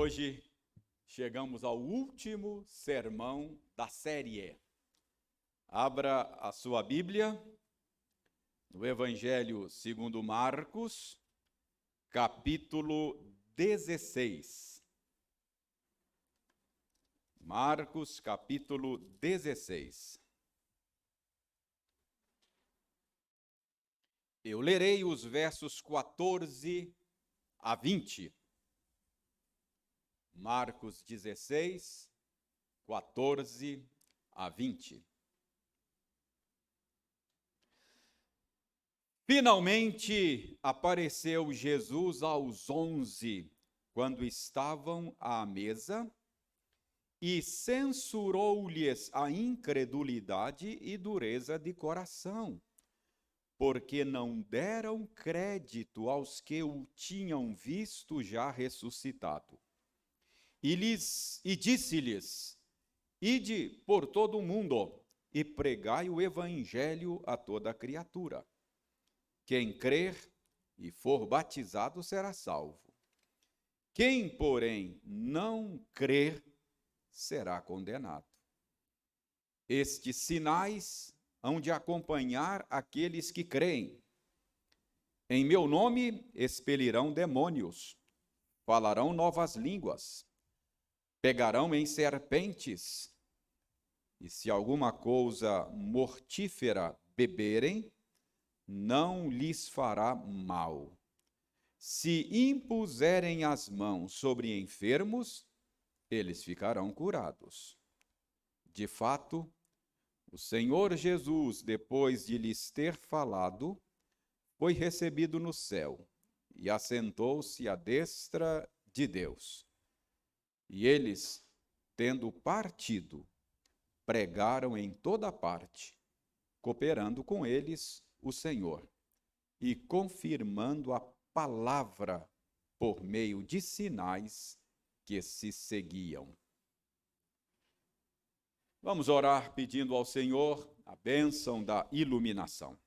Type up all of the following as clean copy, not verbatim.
Hoje chegamos ao último sermão da série. Abra a sua Bíblia no Evangelho segundo Marcos, capítulo 16. Marcos, capítulo 16. Eu lerei os versos 14 a 20. Marcos 16, 14 a 20. Finalmente apareceu Jesus aos 11, quando estavam à mesa, e censurou-lhes a incredulidade e dureza de coração, porque não deram crédito aos que o tinham visto já ressuscitado. E disse-lhes: Ide por todo o mundo e pregai o evangelho a toda criatura. Quem crer e for batizado será salvo. Quem, porém, não crer será condenado. Estes sinais hão de acompanhar aqueles que creem. Em meu nome expelirão demônios, falarão novas línguas, pegarão em serpentes, e se alguma coisa mortífera beberem, não lhes fará mal. Se impuserem as mãos sobre enfermos, eles ficarão curados. De fato, o Senhor Jesus, depois de lhes ter falado, foi recebido no céu e assentou-se à destra de Deus. E eles, tendo partido, pregaram em toda parte, cooperando com eles o Senhor e confirmando a palavra por meio de sinais que se seguiam. Vamos orar pedindo ao Senhor a bênção da iluminação.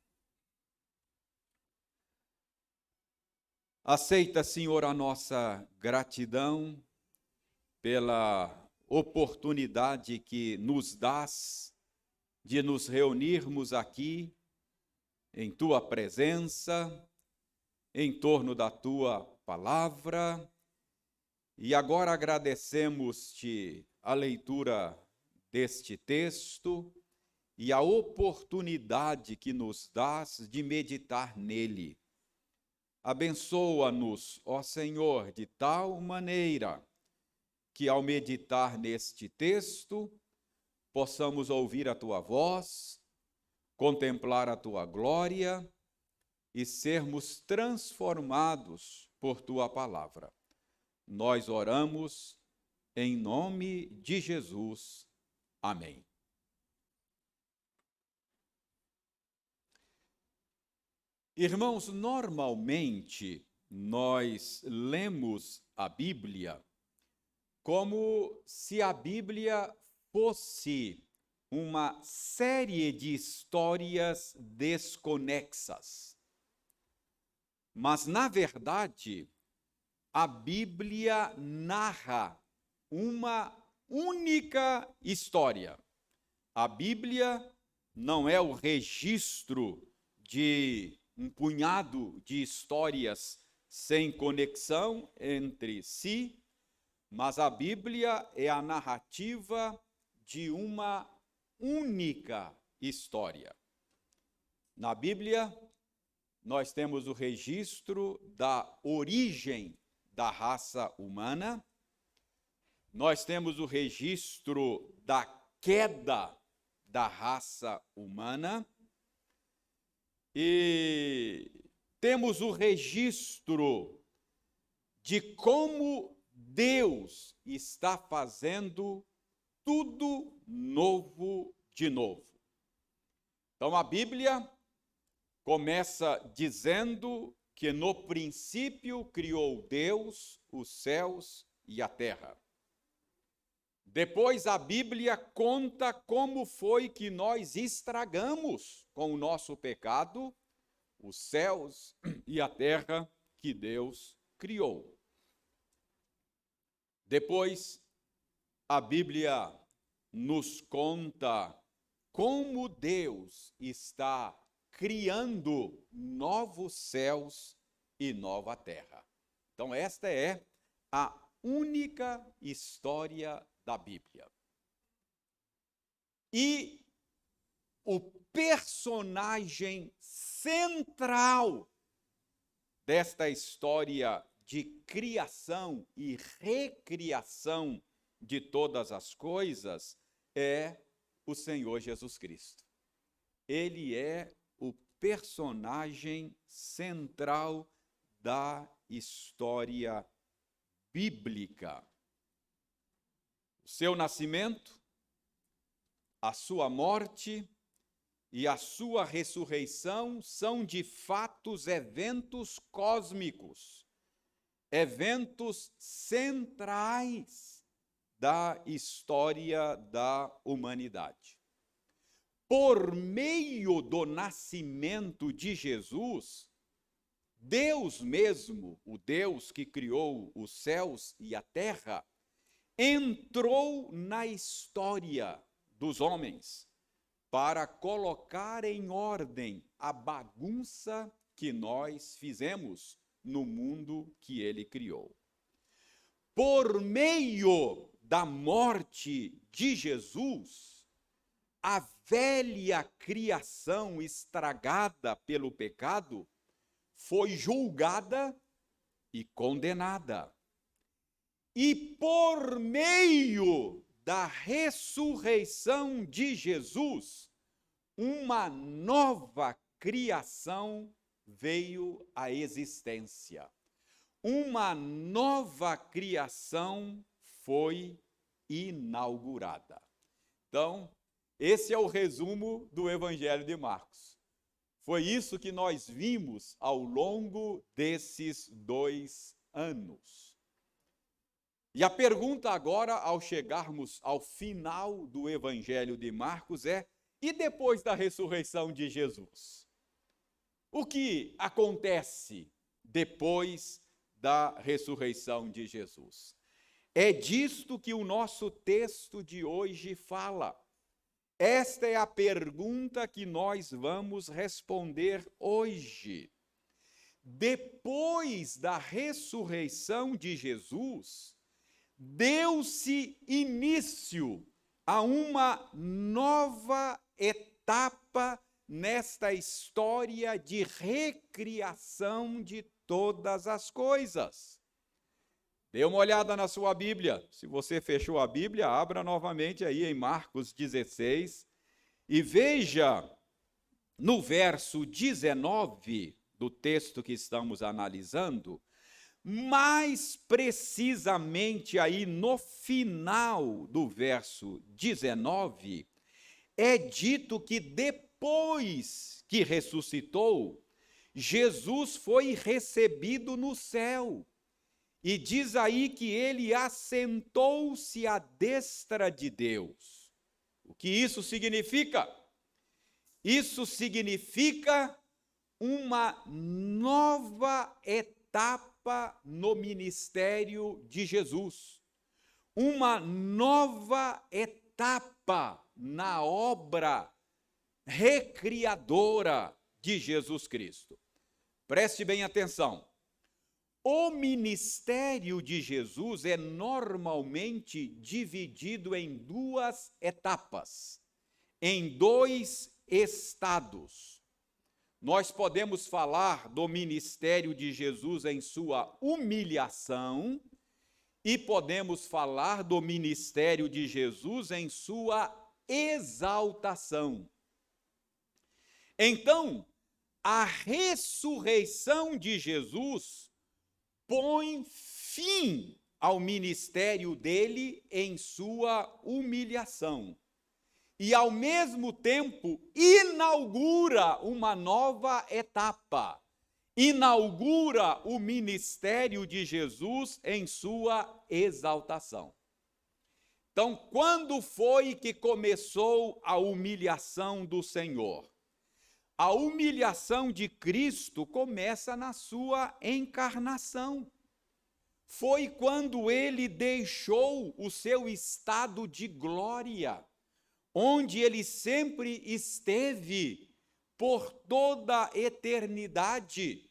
Aceita, Senhor, a nossa gratidão pela oportunidade que nos dás de nos reunirmos aqui em Tua presença, em torno da Tua palavra, e agora agradecemos-Te a leitura deste texto e a oportunidade que nos dás de meditar nele. Abençoa-nos, ó Senhor, de tal maneira que ao meditar neste texto, possamos ouvir a Tua voz, contemplar a Tua glória e sermos transformados por Tua palavra. Nós oramos em nome de Jesus. Amém. Irmãos, normalmente nós lemos a Bíblia como se a Bíblia fosse uma série de histórias desconexas. Mas, na verdade, a Bíblia narra uma única história. A Bíblia não é o registro de um punhado de histórias sem conexão entre si, mas a Bíblia é a narrativa de uma única história. Na Bíblia, nós temos o registro da origem da raça humana, nós temos o registro da queda da raça humana e temos o registro de como Deus está fazendo tudo novo de novo. Então a Bíblia começa dizendo que no princípio criou Deus os céus e a terra. Depois a Bíblia conta como foi que nós estragamos com o nosso pecado os céus e a terra que Deus criou. Depois, a Bíblia nos conta como Deus está criando novos céus e nova terra. Então, esta é a única história da Bíblia. E o personagem central desta história de criação e recriação de todas as coisas é o Senhor Jesus Cristo. Ele é o personagem central da história bíblica. O seu nascimento, a sua morte e a sua ressurreição são de fatos eventos cósmicos, eventos centrais da história da humanidade. Por meio do nascimento de Jesus, Deus mesmo, o Deus que criou os céus e a terra, entrou na história dos homens para colocar em ordem a bagunça que nós fizemos no mundo que ele criou. Por meio da morte de Jesus, a velha criação estragada pelo pecado foi julgada e condenada. E por meio da ressurreição de Jesus, uma nova criação veio à existência. Uma nova criação foi inaugurada. Então, esse é o resumo do Evangelho de Marcos. Foi isso que nós vimos ao longo desses 2 anos. E a pergunta agora, ao chegarmos ao final do Evangelho de Marcos, é: e depois da ressurreição de Jesus? O que acontece depois da ressurreição de Jesus? É disto que o nosso texto de hoje fala. Esta é a pergunta que nós vamos responder hoje. Depois da ressurreição de Jesus, deu-se início a uma nova etapa nesta história de recriação de todas as coisas. Dê uma olhada na sua Bíblia. Se você fechou a Bíblia, abra novamente aí em Marcos 16 e veja no verso 19 do texto que estamos analisando, mais precisamente aí no final do verso 19, é dito que depois que ressuscitou, Jesus foi recebido no céu. E diz aí que ele assentou-se à destra de Deus. O que isso significa? Isso significa uma nova etapa no ministério de Jesus. Uma nova etapa na obra recriadora de Jesus Cristo. Preste bem atenção. O ministério de Jesus é normalmente dividido em 2 etapas, em 2 estados. Nós podemos falar do ministério de Jesus em sua humilhação e podemos falar do ministério de Jesus em sua exaltação. Então, a ressurreição de Jesus põe fim ao ministério dele em sua humilhação. E, ao mesmo tempo, inaugura uma nova etapa. Inaugura o ministério de Jesus em sua exaltação. Então, quando foi que começou a humilhação do Senhor? A humilhação de Cristo começa na sua encarnação. foi quando ele deixou o seu estado de glória, onde ele sempre esteve por toda a eternidade,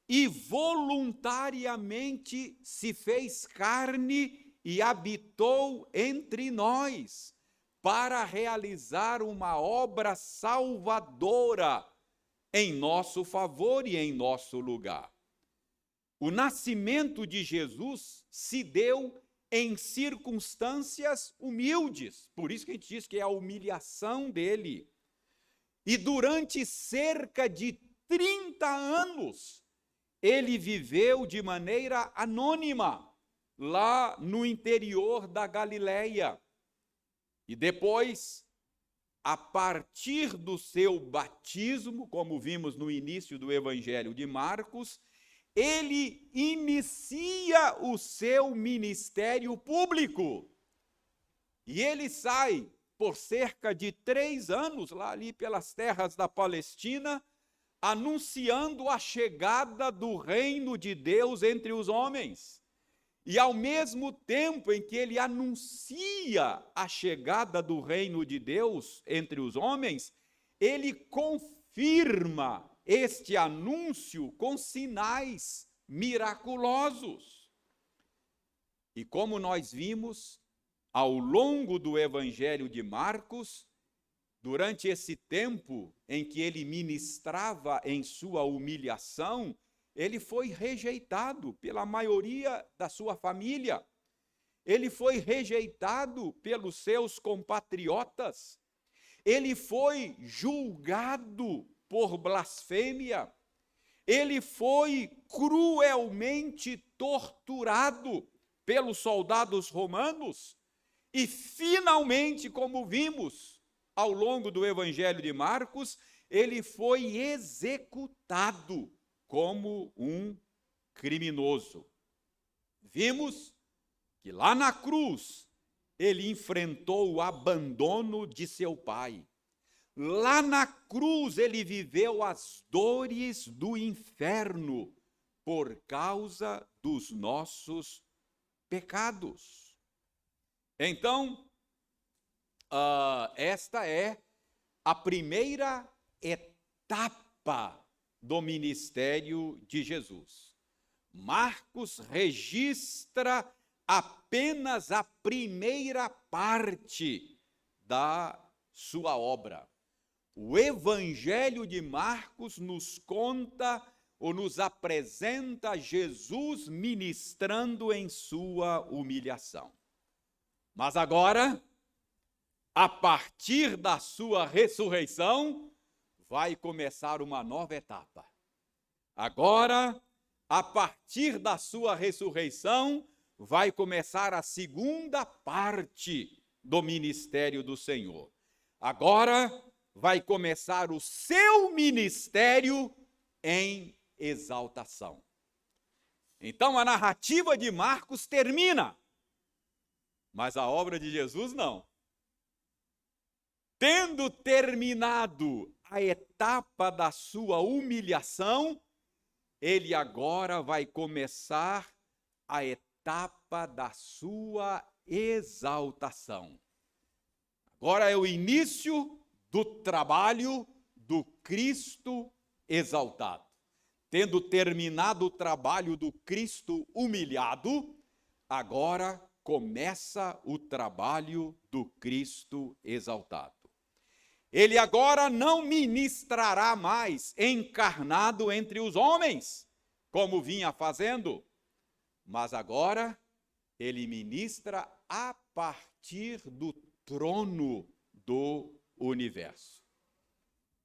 e voluntariamente se fez carne e habitou entre nós, para realizar uma obra salvadora em nosso favor e em nosso lugar. O nascimento de Jesus se deu em circunstâncias humildes, por isso que a gente diz que é a humilhação dele. E durante cerca de 30 anos, ele viveu de maneira anônima, lá no interior da Galileia. E depois, a partir do seu batismo, como vimos no início do Evangelho de Marcos, ele inicia o seu ministério público. E ele sai por cerca de 3 anos, lá ali pelas terras da Palestina, anunciando a chegada do reino de Deus entre os homens. E ao mesmo tempo em que ele anuncia a chegada do reino de Deus entre os homens, ele confirma este anúncio com sinais miraculosos. E como nós vimos ao longo do Evangelho de Marcos, durante esse tempo em que ele ministrava em sua humilhação, ele foi rejeitado pela maioria da sua família. Ele foi rejeitado pelos seus compatriotas. Ele foi julgado por blasfêmia. Ele foi cruelmente torturado pelos soldados romanos. E, finalmente, como vimos ao longo do Evangelho de Marcos, ele foi executado como um criminoso. Vimos que lá na cruz ele enfrentou o abandono de seu pai. Lá na cruz ele viveu as dores do inferno por causa dos nossos pecados. Então, esta é a primeira etapa do ministério de Jesus. Marcos registra apenas a primeira parte da sua obra. O Evangelho de Marcos nos conta ou nos apresenta Jesus ministrando em sua humilhação. Mas agora, a partir da sua ressurreição, vai começar uma nova etapa. Agora, a partir da sua ressurreição, vai começar a segunda parte do ministério do Senhor. Agora, vai começar o seu ministério em exaltação. Então, a narrativa de Marcos termina, mas a obra de Jesus não. Tendo terminado a etapa da sua humilhação, ele agora vai começar a etapa da sua exaltação. Agora é o início do trabalho do Cristo exaltado. Tendo terminado o trabalho do Cristo humilhado, agora começa o trabalho do Cristo exaltado. Ele agora não ministrará mais encarnado entre os homens, como vinha fazendo, mas agora ele ministra a partir do trono do universo.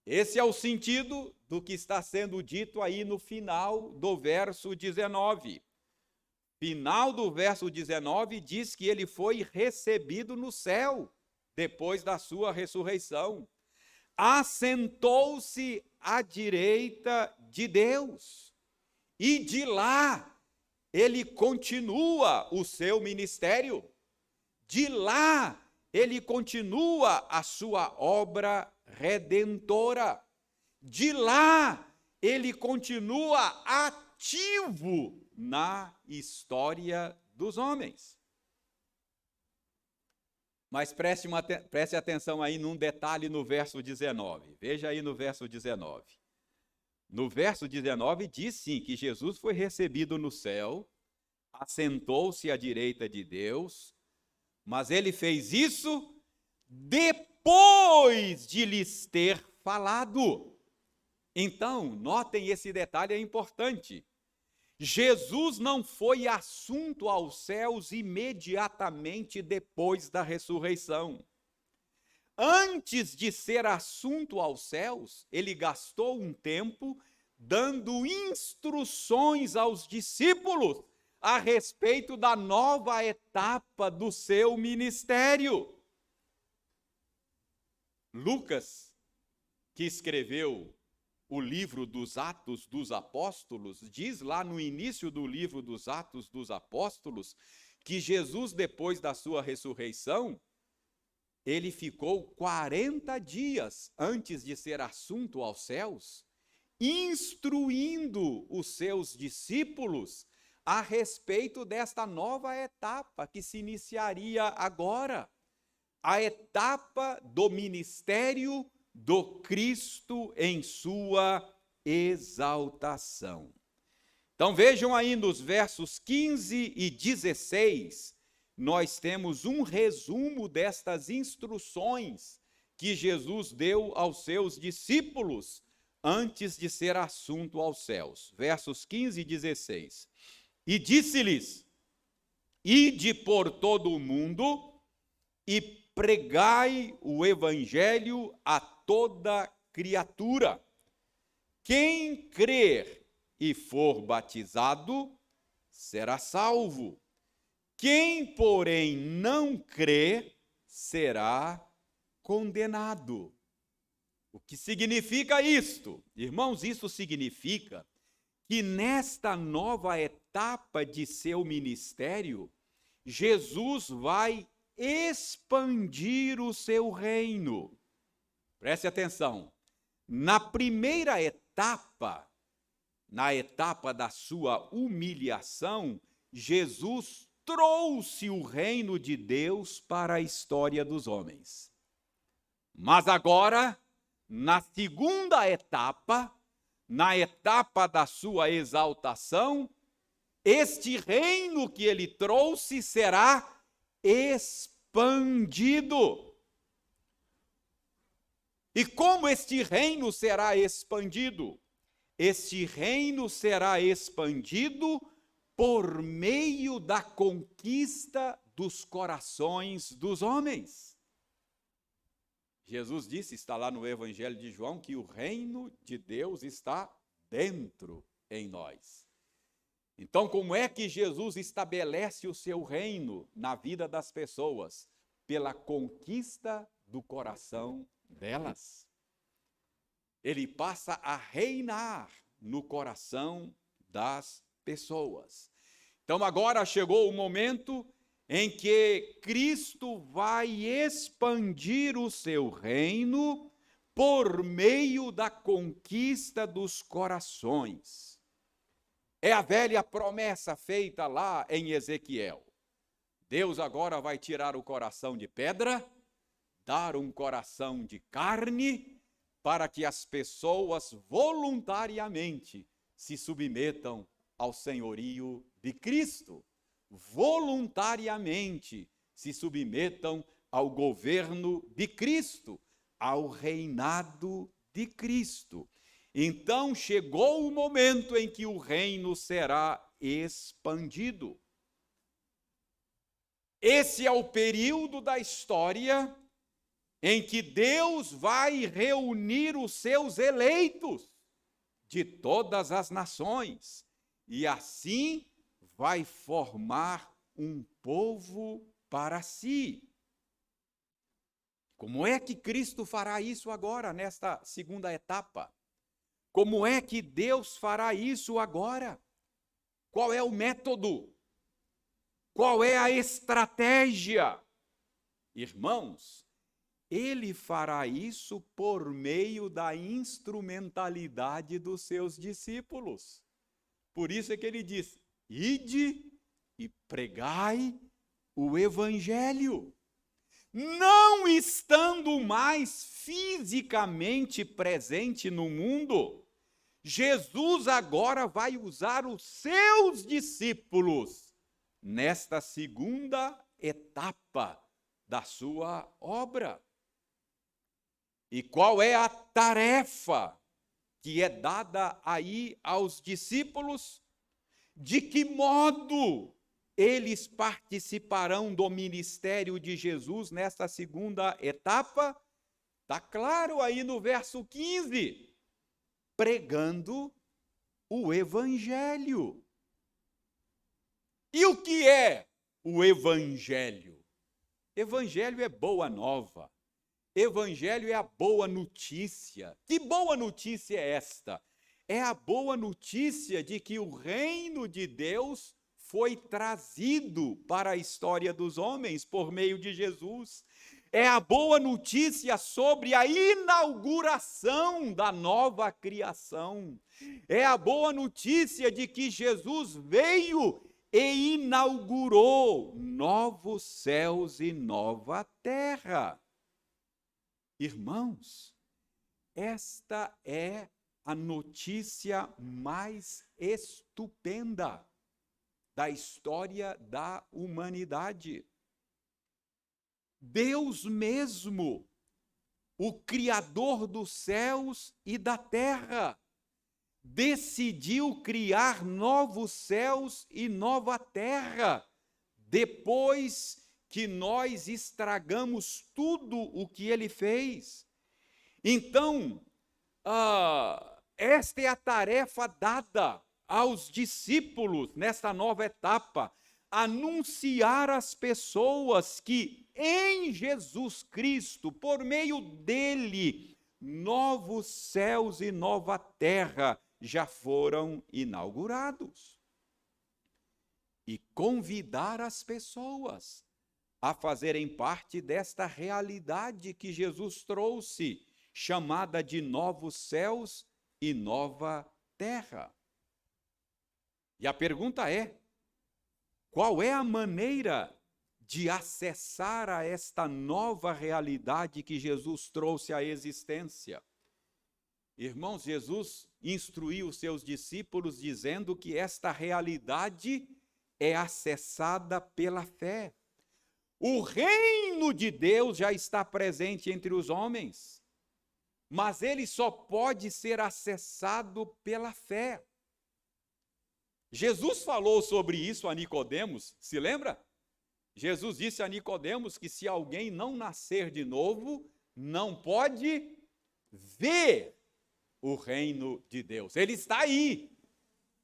Esse é o sentido do que está sendo dito aí no final do verso 19. Final do verso 19 diz que ele foi recebido no céu, depois da sua ressurreição. Assentou-se à direita de Deus. E de lá, ele continua o seu ministério. De lá, ele continua a sua obra redentora. De lá, ele continua ativo na história dos homens. Mas preste atenção aí num detalhe no verso 19. Veja aí no verso 19. No verso 19 diz sim que Jesus foi recebido no céu, assentou-se à direita de Deus, mas ele fez isso depois de lhes ter falado. Então, notem esse detalhe, é importante. Jesus não foi assunto aos céus imediatamente depois da ressurreição. Antes de ser assunto aos céus, ele gastou um tempo dando instruções aos discípulos a respeito da nova etapa do seu ministério. Lucas, que escreveu o livro dos Atos dos Apóstolos, diz lá no início do livro dos Atos dos Apóstolos que Jesus, depois da sua ressurreição, ele ficou 40 dias antes de ser assunto aos céus, instruindo os seus discípulos a respeito desta nova etapa que se iniciaria agora, a etapa do ministério do Cristo em sua exaltação. Então vejam aí nos versos 15 e 16, nós temos um resumo destas instruções que Jesus deu aos seus discípulos antes de ser assunto aos céus. Versos 15 e 16. E disse-lhes: ide por todo o mundo e pregai o evangelho a toda criatura. Quem crer e for batizado será salvo. Quem, porém, não crer será condenado. O que significa isto? Irmãos, isso significa que nesta nova etapa de seu ministério, Jesus vai expandir o seu reino. Preste atenção. Na primeira etapa, na etapa da sua humilhação, Jesus trouxe o reino de Deus para a história dos homens. Mas agora, na segunda etapa, na etapa da sua exaltação, este reino que ele trouxe será expandido. E como este reino será expandido? Este reino será expandido por meio da conquista dos corações dos homens. Jesus disse, está lá no Evangelho de João, que o reino de Deus está dentro em nós. Então, como é que Jesus estabelece o seu reino na vida das pessoas? Pela conquista do coração delas. Ele passa a reinar no coração das pessoas. Então, agora chegou o momento em que Cristo vai expandir o seu reino por meio da conquista dos corações. É a velha promessa feita lá em Ezequiel. Deus agora vai tirar o coração de pedra, dar um coração de carne, para que as pessoas voluntariamente se submetam ao senhorio de Cristo. Voluntariamente se submetam ao governo de Cristo, ao reinado de Cristo. Então chegou o momento em que o reino será expandido. Esse é o período da história em que Deus vai reunir os seus eleitos de todas as nações e assim vai formar um povo para si. Como é que Cristo fará isso agora, nesta segunda etapa? Como é que Deus fará isso agora? Qual é o método? Qual é a estratégia? Irmãos, ele fará isso por meio da instrumentalidade dos seus discípulos. Por isso é que ele diz: ide e pregai o evangelho. Não estando mais fisicamente presente no mundo, Jesus agora vai usar os seus discípulos nesta segunda etapa da sua obra. E qual é a tarefa que é dada aí aos discípulos? De que modo eles participarão do ministério de Jesus nesta segunda etapa? Está claro aí no verso 15. Pregando o evangelho. E o que é o evangelho? Evangelho é boa nova. Evangelho é a boa notícia. Que boa notícia é esta? É a boa notícia de que o reino de Deus foi trazido para a história dos homens por meio de Jesus. É a boa notícia sobre a inauguração da nova criação. É a boa notícia de que Jesus veio e inaugurou novos céus e nova terra. Irmãos, esta é a notícia mais estupenda da história da humanidade. Deus mesmo, o Criador dos céus e da terra, decidiu criar novos céus e nova terra, depois que nós estragamos tudo o que ele fez. Então, esta é a tarefa dada aos discípulos nesta nova etapa: anunciar às pessoas que em Jesus Cristo, por meio dele, novos céus e nova terra já foram inaugurados. E convidar as pessoas a fazerem parte desta realidade que Jesus trouxe, chamada de novos céus e nova terra. E a pergunta é: qual é a maneira de acessar a esta nova realidade que Jesus trouxe à existência? Irmãos, Jesus instruiu os seus discípulos dizendo que esta realidade é acessada pela fé. O reino de Deus já está presente entre os homens, mas ele só pode ser acessado pela fé. Jesus falou sobre isso a Nicodemos, se lembra? Jesus disse a Nicodemos que se alguém não nascer de novo, não pode ver o reino de Deus. Ele está aí,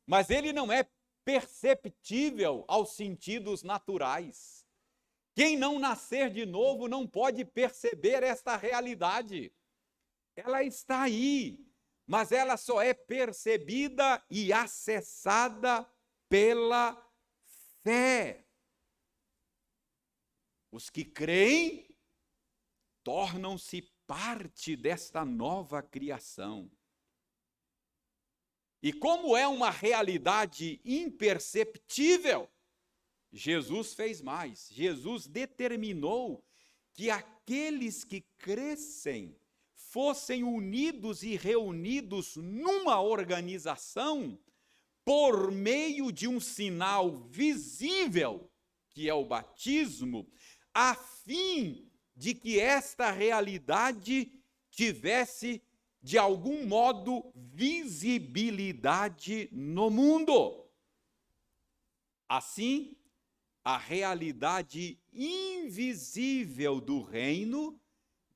mas ele não é perceptível aos sentidos naturais. Quem não nascer de novo não pode perceber esta realidade. Ela está aí, mas ela só é percebida e acessada pela fé. Os que creem tornam-se parte desta nova criação. E como é uma realidade imperceptível, Jesus fez mais. Jesus determinou que aqueles que crescem fossem unidos e reunidos numa organização por meio de um sinal visível, que é o batismo, a fim de que esta realidade tivesse, de algum modo, visibilidade no mundo. Assim, a realidade invisível do reino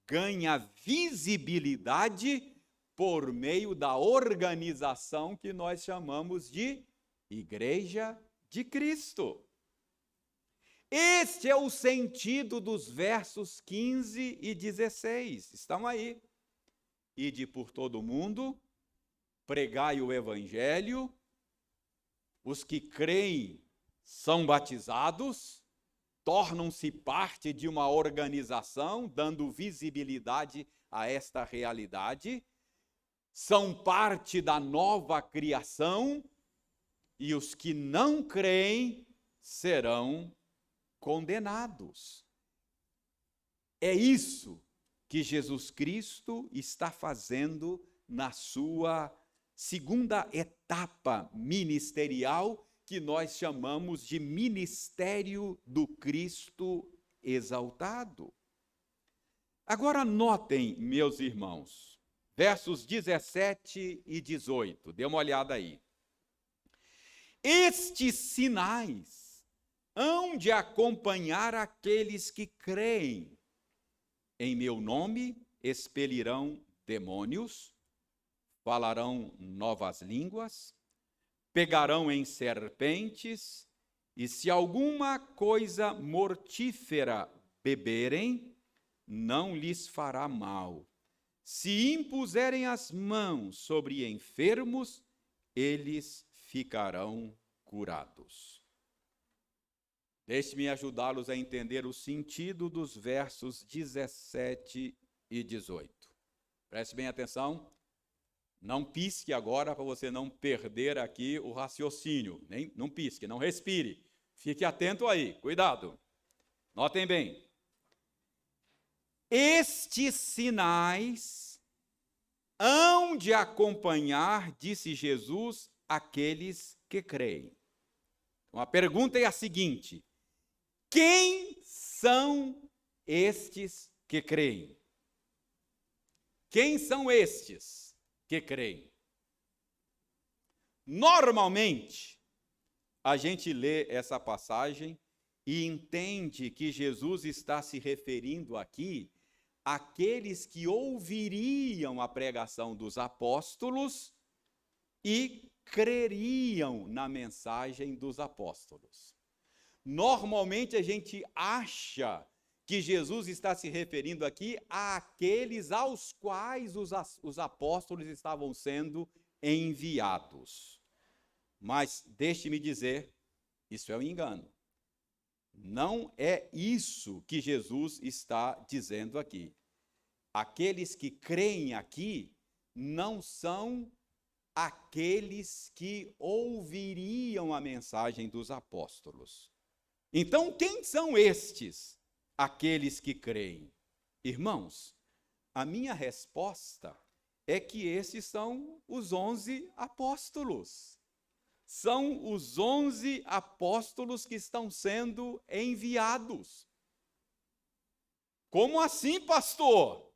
ganha visibilidade por meio da organização que nós chamamos de Igreja de Cristo. Este é o sentido dos versos 15 e 16. Estão aí. Ide por todo o mundo, pregai o evangelho, os que creem são batizados, tornam-se parte de uma organização, dando visibilidade a esta realidade, são parte da nova criação, e os que não creem serão condenados. É isso que Jesus Cristo está fazendo na sua segunda etapa ministerial, que nós chamamos de ministério do Cristo exaltado. Agora notem, meus irmãos, versos 17 e 18, dê uma olhada aí. Estes sinais hão de acompanhar aqueles que creem. Em meu nome expelirão demônios, falarão novas línguas, pegarão em serpentes, e se alguma coisa mortífera beberem, não lhes fará mal. Se impuserem as mãos sobre enfermos, eles ficarão curados. Deixe-me ajudá-los a entender o sentido dos versos 17 e 18. Preste bem atenção. Não pisque agora para você não perder aqui o raciocínio. Não pisque, não respire. Fique atento aí, cuidado. Notem bem. Estes sinais hão de acompanhar, disse Jesus, aqueles que creem. Então, a pergunta é a seguinte: quem são estes que creem? Quem são estes que creem? Normalmente, a gente lê essa passagem e entende que Jesus está se referindo aqui àqueles que ouviriam a pregação dos apóstolos e creriam na mensagem dos apóstolos. Normalmente a gente acha que Jesus está se referindo aqui àqueles aos quais os apóstolos estavam sendo enviados. Mas deixe-me dizer, isso é um engano. Não é isso que Jesus está dizendo aqui. Aqueles que creem aqui não são aqueles que ouviriam a mensagem dos apóstolos. Então, quem são estes, aqueles que creem? Irmãos, a minha resposta é que esses são os 11 apóstolos. São os 11 apóstolos que estão sendo enviados. Como assim, pastor?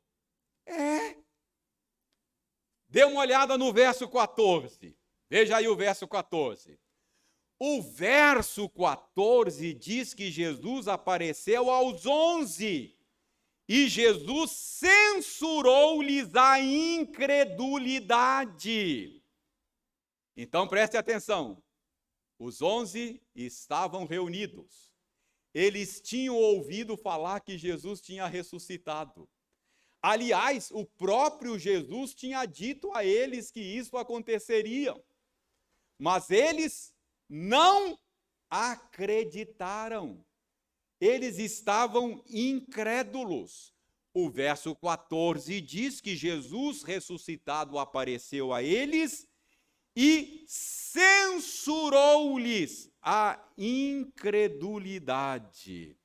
Dê uma olhada no verso 14. Veja aí o verso 14. O verso 14 diz que Jesus apareceu aos 11 e Jesus censurou-lhes a incredulidade. Então preste atenção. Os 11 estavam reunidos. Eles tinham ouvido falar que Jesus tinha ressuscitado. Aliás, o próprio Jesus tinha dito a eles que isso aconteceria. Mas eles não acreditaram. Eles estavam incrédulos. O verso 14 diz que Jesus ressuscitado apareceu a eles e censurou-lhes a incredulidade.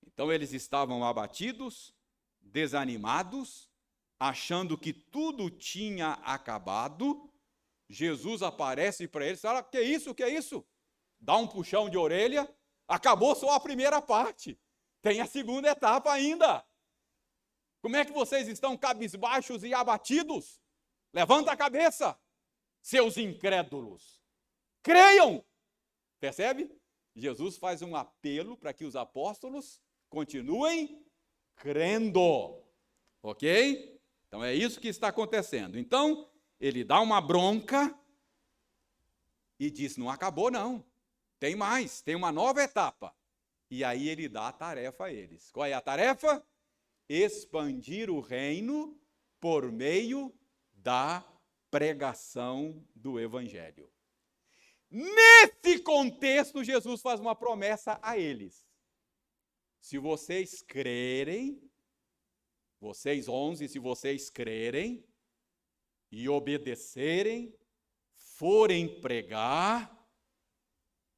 Então eles estavam abatidos, desanimados, achando que tudo tinha acabado. Jesus aparece para eles e fala: que isso, que é isso? Dá um puxão de orelha, acabou só a primeira parte, tem a segunda etapa ainda. Como é que vocês estão cabisbaixos e abatidos? Levanta a cabeça, seus incrédulos. Creiam! Percebe? Jesus faz um apelo para que os apóstolos continuem crendo. Ok? Então é isso que está acontecendo. Então, ele dá uma bronca e diz: não acabou não, tem mais, tem uma nova etapa. E aí ele dá a tarefa a eles. Qual é a tarefa? Expandir o reino por meio da pregação do evangelho. Nesse contexto, Jesus faz uma promessa a eles. Se vocês crerem, vocês 11, se vocês crerem e obedecerem, forem pregar,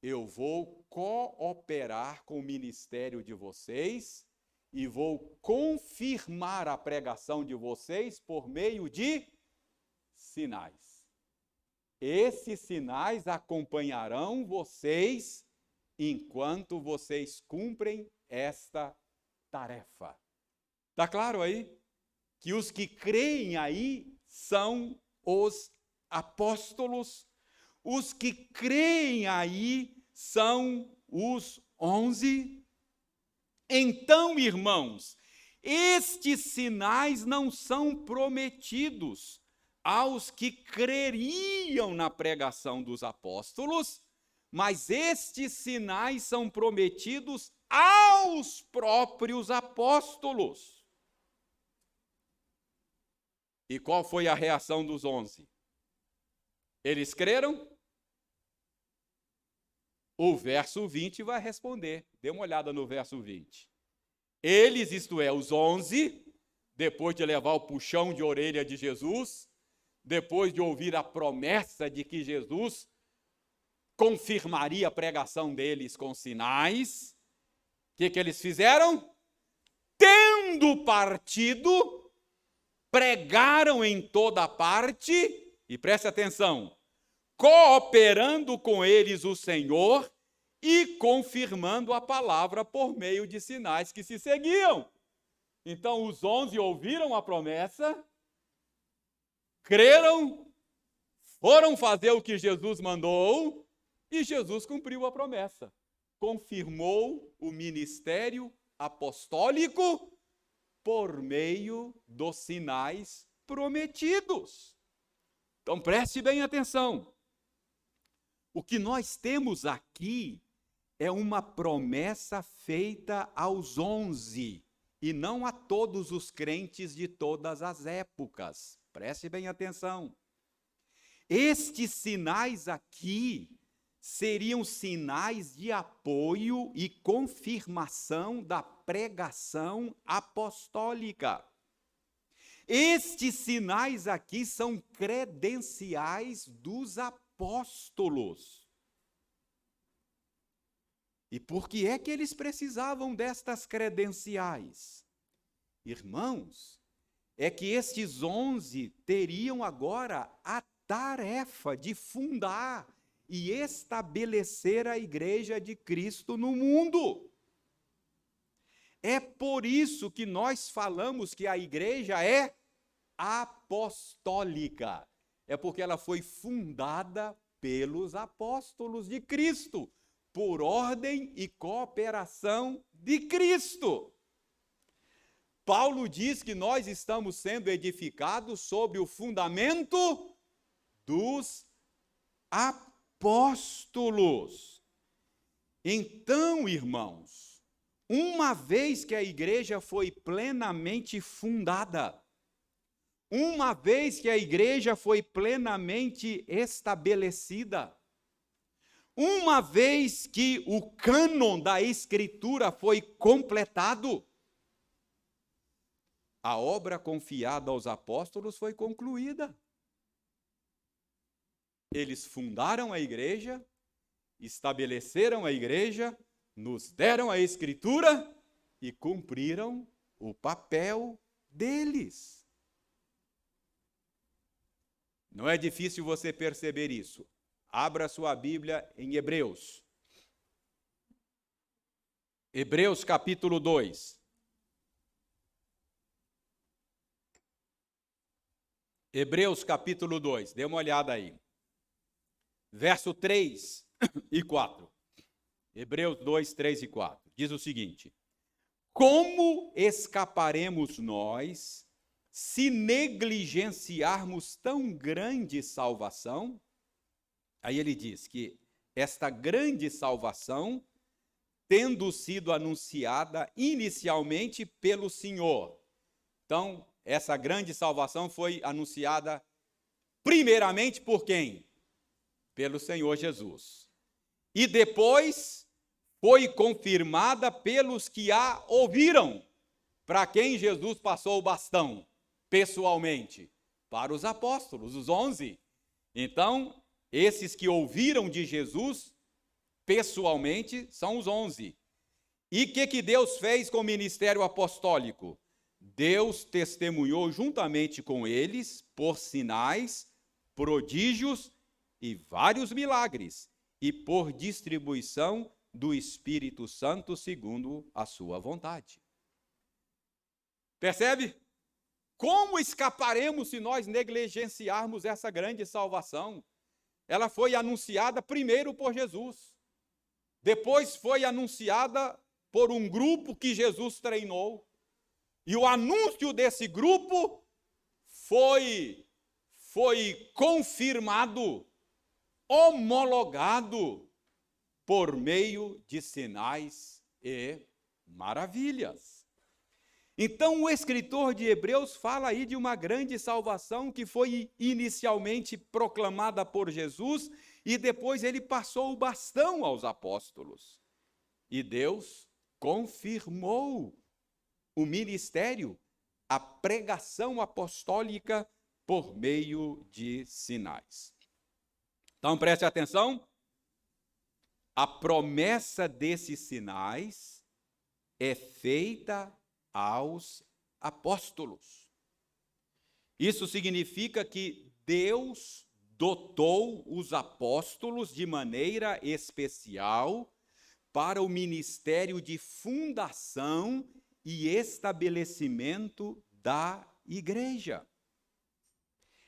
eu vou cooperar com o ministério de vocês e vou confirmar a pregação de vocês por meio de sinais. Esses sinais acompanharão vocês enquanto vocês cumprem esta tarefa. Está claro aí? Que os que creem aí são os apóstolos, os que creem aí são os 11. Então, irmãos, estes sinais não são prometidos aos que creriam na pregação dos apóstolos, mas estes sinais são prometidos aos próprios apóstolos. E qual foi a reação dos 11? Eles creram? O verso 20 vai responder. Dê uma olhada no verso 20. Eles, isto é, os 11, depois de levar o puxão de orelha de Jesus, depois de ouvir a promessa de que Jesus confirmaria a pregação deles com sinais, o que eles fizeram? Tendo partido, pregaram em toda parte, e preste atenção, cooperando com eles o Senhor e confirmando a palavra por meio de sinais que se seguiam. Então os 11 ouviram a promessa, creram, foram fazer o que Jesus mandou e Jesus cumpriu a promessa. Confirmou o ministério apostólico por meio dos sinais prometidos. Então preste bem atenção. O que nós temos aqui é uma promessa feita aos 11 e não a todos os crentes de todas as épocas. Preste bem atenção. Estes sinais aqui seriam sinais de apoio e confirmação da pregação apostólica. Estes sinais aqui são credenciais dos apóstolos. E por que é que eles precisavam destas credenciais? Irmãos, é que estes 11 teriam agora a tarefa de fundar e estabelecer a igreja de Cristo no mundo. É por isso que nós falamos que a igreja é apostólica. É porque ela foi fundada pelos apóstolos de Cristo, por ordem e cooperação de Cristo. Paulo diz que nós estamos sendo edificados sobre o fundamento dos apóstolos. Então, irmãos, uma vez que a igreja foi plenamente fundada, uma vez que a igreja foi plenamente estabelecida, uma vez que o cânon da Escritura foi completado, a obra confiada aos apóstolos foi concluída. Eles fundaram a igreja, estabeleceram a igreja, nos deram a Escritura e cumpriram o papel deles. Não é difícil você perceber isso. Abra sua Bíblia em Hebreus. Hebreus capítulo 2. Hebreus capítulo 2, dê uma olhada aí. Verso 3 e 4. Hebreus 2, 3 e 4. Diz o seguinte: como escaparemos nós se negligenciarmos tão grande salvação? Aí ele diz que esta grande salvação, tendo sido anunciada inicialmente pelo Senhor. Então, essa grande salvação foi anunciada primeiramente por quem? Pelo Senhor Jesus. E depois foi confirmada pelos que a ouviram. Para quem Jesus passou o bastão? Pessoalmente. Para os apóstolos, os 11. Então, Esses que ouviram de Jesus pessoalmente são os 11. E o que Deus fez com o ministério apostólico? Deus testemunhou juntamente com eles por sinais, prodígios e vários milagres, e por distribuição do Espírito Santo segundo a sua vontade. Percebe? Como escaparemos se nós negligenciarmos essa grande salvação? Ela foi anunciada primeiro por Jesus, depois foi anunciada por um grupo que Jesus treinou, e o anúncio desse grupo foi confirmado, homologado por meio de sinais e maravilhas. Então, o escritor de Hebreus fala aí de uma grande salvação que foi inicialmente proclamada por Jesus e depois ele passou o bastão aos apóstolos. E Deus confirmou o ministério, a pregação apostólica por meio de sinais. Então, preste atenção. A promessa desses sinais é feita aos apóstolos. Isso significa que Deus dotou os apóstolos de maneira especial para o ministério de fundação e estabelecimento da igreja.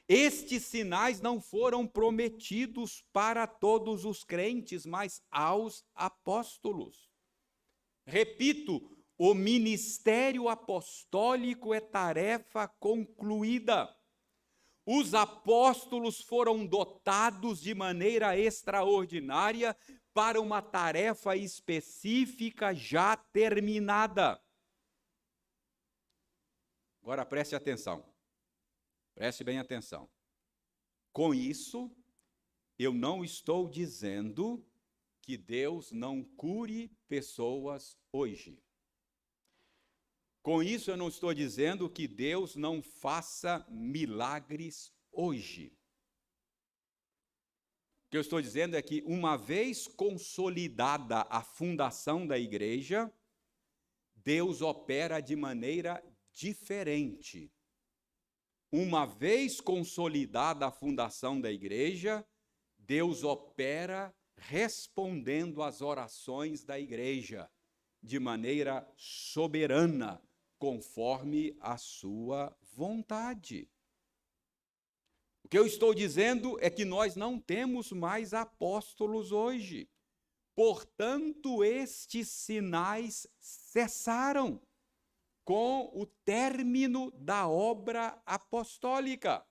Estes sinais não foram prometidos para todos os crentes, mas aos apóstolos. Repito, o ministério apostólico é tarefa concluída. Os apóstolos foram dotados de maneira extraordinária para uma tarefa específica já terminada. Agora preste atenção. Preste bem atenção. Com isso, eu não estou dizendo que Deus não cure pessoas hoje. Com isso, eu não estou dizendo que Deus não faça milagres hoje. O que eu estou dizendo é que, uma vez consolidada a fundação da igreja, Deus opera de maneira diferente. Uma vez consolidada a fundação da igreja, Deus opera respondendo às orações da igreja de maneira soberana, conforme a sua vontade. O que eu estou dizendo é que nós não temos mais apóstolos hoje. Portanto, estes sinais cessaram com o término da obra apostólica.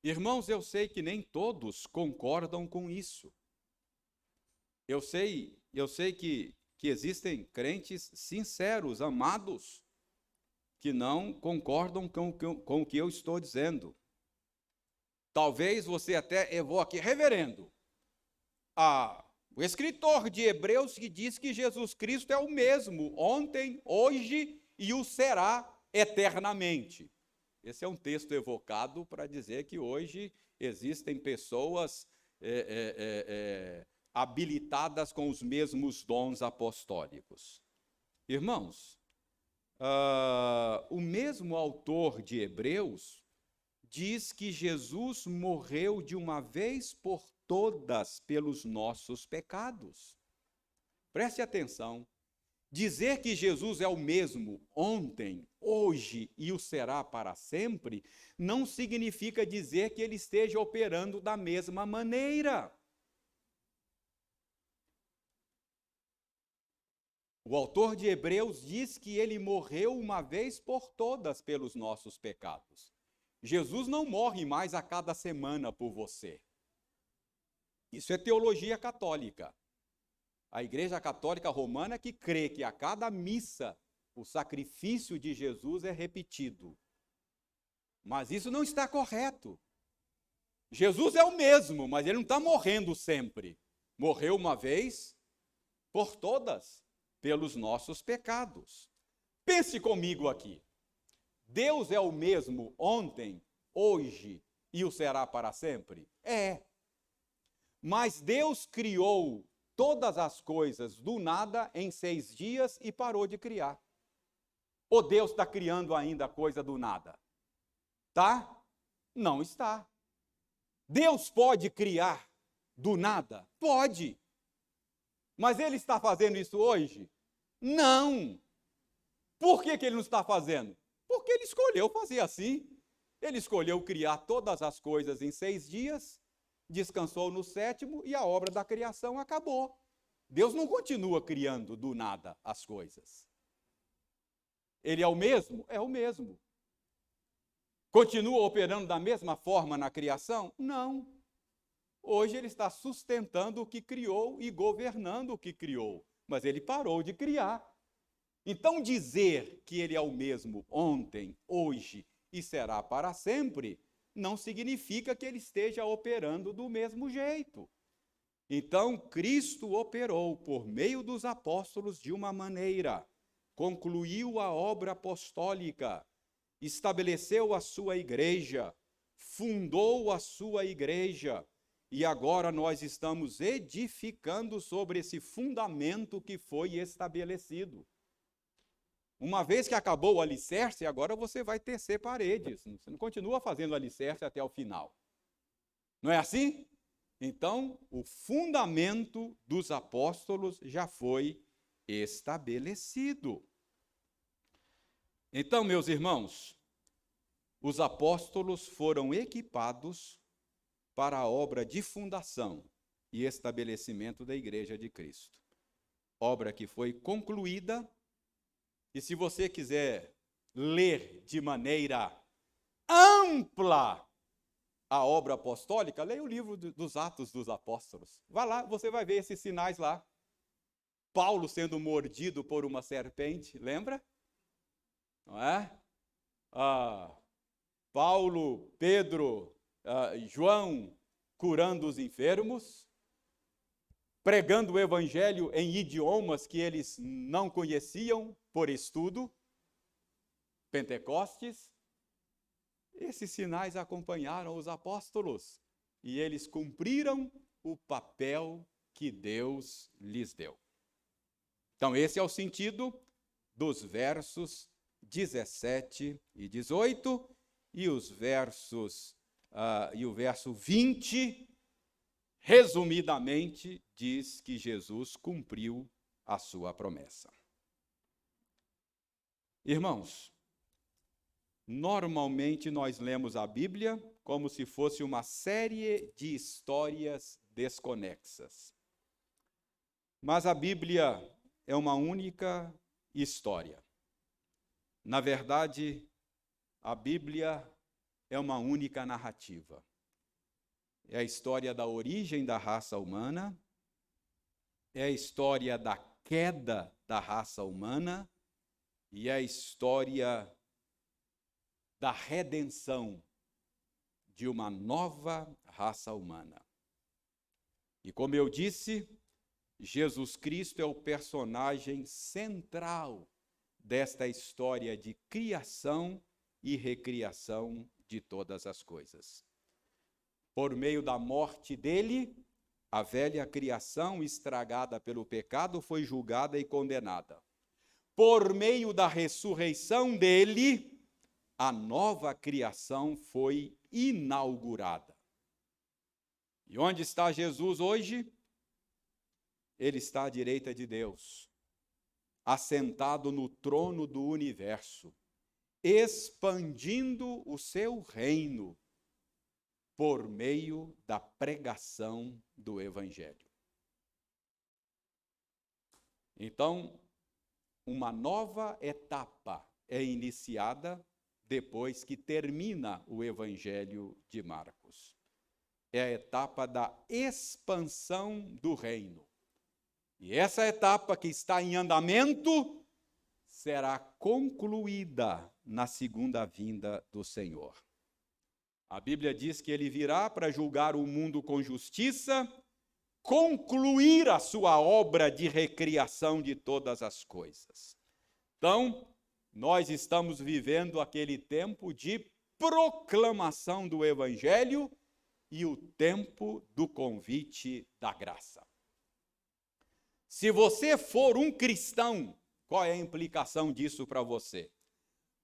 Irmãos, eu sei que nem todos concordam com isso. Eu sei que existem crentes sinceros, amados, que não concordam com o que eu estou dizendo. Talvez você até evoque, reverendo, o escritor de Hebreus que diz que Jesus Cristo é o mesmo, ontem, hoje e o será eternamente. Esse é um texto evocado para dizer que hoje existem pessoas habilitadas com os mesmos dons apostólicos. Irmãos, o mesmo autor de Hebreus diz que Jesus morreu de uma vez por todas pelos nossos pecados. Preste atenção. Dizer que Jesus é o mesmo ontem, hoje e o será para sempre, não significa dizer que ele esteja operando da mesma maneira. O autor de Hebreus diz que ele morreu uma vez por todas pelos nossos pecados. Jesus não morre mais a cada semana por você. Isso é teologia católica. A Igreja Católica Romana que crê que a cada missa o sacrifício de Jesus é repetido. Mas isso não está correto. Jesus é o mesmo, mas ele não está morrendo sempre. Morreu uma vez por todas, pelos nossos pecados. Pense comigo aqui. Deus é o mesmo ontem, hoje e o será para sempre? É. Mas Deus criou todas as coisas do nada em 6 dias e parou de criar. Ou Deus está criando ainda coisa do nada? Tá? Não está. Deus pode criar do nada? Pode. Mas Ele está fazendo isso hoje? Não. Por que Ele não está fazendo? Porque Ele escolheu fazer assim. Ele escolheu criar todas as coisas em 6 dias, descansou no 7º e a obra da criação acabou. Deus não continua criando do nada as coisas. Ele é o mesmo? É o mesmo. Continua operando da mesma forma na criação? Não. Hoje ele está sustentando o que criou e governando o que criou, mas ele parou de criar. Então dizer que ele é o mesmo ontem, hoje e será para sempre, não significa que ele esteja operando do mesmo jeito. Então, Cristo operou por meio dos apóstolos de uma maneira, concluiu a obra apostólica, estabeleceu a sua igreja, fundou a sua igreja, e agora nós estamos edificando sobre esse fundamento que foi estabelecido. Uma vez que acabou o alicerce, agora você vai tecer paredes. Você não continua fazendo alicerce até o final. Não é assim? Então, o fundamento dos apóstolos já foi estabelecido. Então, meus irmãos, os apóstolos foram equipados para a obra de fundação e estabelecimento da Igreja de Cristo. Obra que foi concluída. E se você quiser ler de maneira ampla a obra apostólica, leia o livro dos Atos dos Apóstolos. Vá lá, você vai ver esses sinais lá. Paulo sendo mordido por uma serpente, lembra? Não é? Paulo, Pedro, João curando os enfermos, pregando o evangelho em idiomas que eles não conheciam por estudo, Pentecostes. Esses sinais acompanharam os apóstolos e eles cumpriram o papel que Deus lhes deu. Então, esse é o sentido dos versos 17 e 18 e o verso 20, resumidamente, diz que Jesus cumpriu a sua promessa. Irmãos, normalmente nós lemos a Bíblia como se fosse uma série de histórias desconexas. Mas a Bíblia é uma única história. Na verdade, a Bíblia é uma única narrativa. É a história da origem da raça humana, é a história da queda da raça humana e é a história da redenção de uma nova raça humana. E como eu disse, Jesus Cristo é o personagem central desta história de criação e recriação de todas as coisas. Por meio da morte dele, a velha criação estragada pelo pecado foi julgada e condenada. Por meio da ressurreição dele, a nova criação foi inaugurada. E onde está Jesus hoje? Ele está à direita de Deus, assentado no trono do universo, expandindo o seu reino por meio da pregação do Evangelho. Então, uma nova etapa é iniciada depois que termina o Evangelho de Marcos. É a etapa da expansão do reino. E essa etapa que está em andamento será concluída na segunda vinda do Senhor. A Bíblia diz que ele virá para julgar o mundo com justiça, concluir a sua obra de recriação de todas as coisas. Então, nós estamos vivendo aquele tempo de proclamação do Evangelho e o tempo do convite da graça. Se você for um cristão, qual é a implicação disso para você?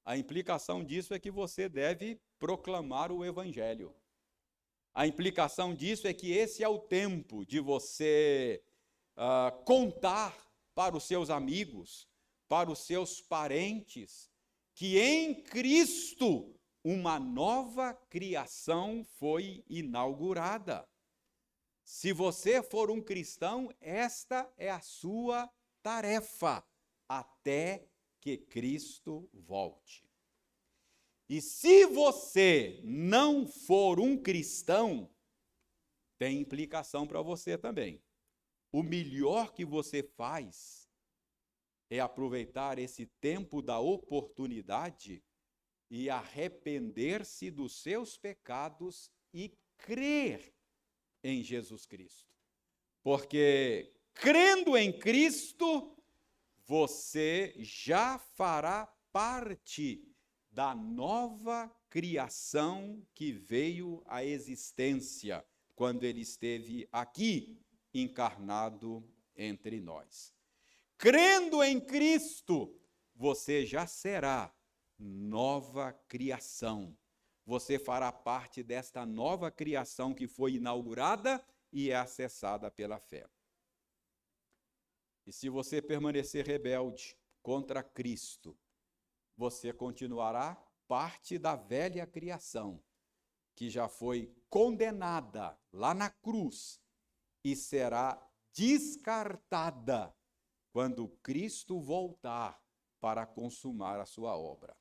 A implicação disso é que você deve proclamar o Evangelho. A implicação disso é que esse é o tempo de você contar para os seus amigos, para os seus parentes, que em Cristo uma nova criação foi inaugurada. Se você for um cristão, esta é a sua tarefa, até que Cristo volte. E se você não for um cristão, tem implicação para você também. O melhor que você faz é aproveitar esse tempo da oportunidade e arrepender-se dos seus pecados e crer em Jesus Cristo. Porque crendo em Cristo, você já fará parte da nova criação que veio à existência quando ele esteve aqui, encarnado entre nós. Crendo em Cristo, você já será nova criação. Você fará parte desta nova criação que foi inaugurada e é acessada pela fé. E se você permanecer rebelde contra Cristo, você continuará parte da velha criação, que já foi condenada lá na cruz e será descartada quando Cristo voltar para consumar a sua obra.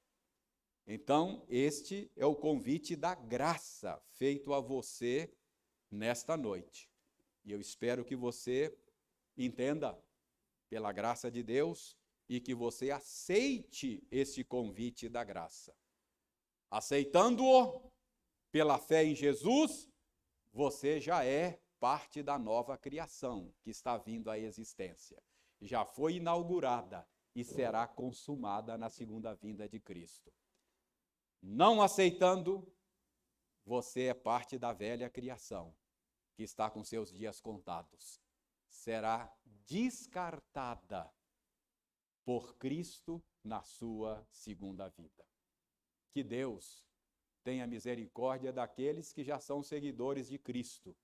Então, este é o convite da graça feito a você nesta noite. E eu espero que você entenda, pela graça de Deus, e que você aceite esse convite da graça. Aceitando-o pela fé em Jesus, você já é parte da nova criação que está vindo à existência. Já foi inaugurada e será consumada na segunda vinda de Cristo. Não aceitando, você é parte da velha criação, que está com seus dias contados. Será descartada por Cristo na sua segunda vida. Que Deus tenha misericórdia daqueles que já são seguidores de Cristo,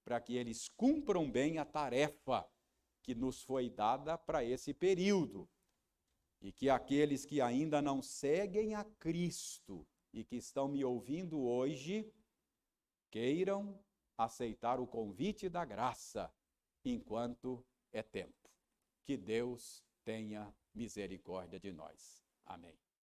para que eles cumpram bem a tarefa que nos foi dada para esse período. E que aqueles que ainda não seguem a Cristo e que estão me ouvindo hoje, queiram aceitar o convite da graça enquanto é tempo. Que Deus tenha misericórdia de nós. Amém.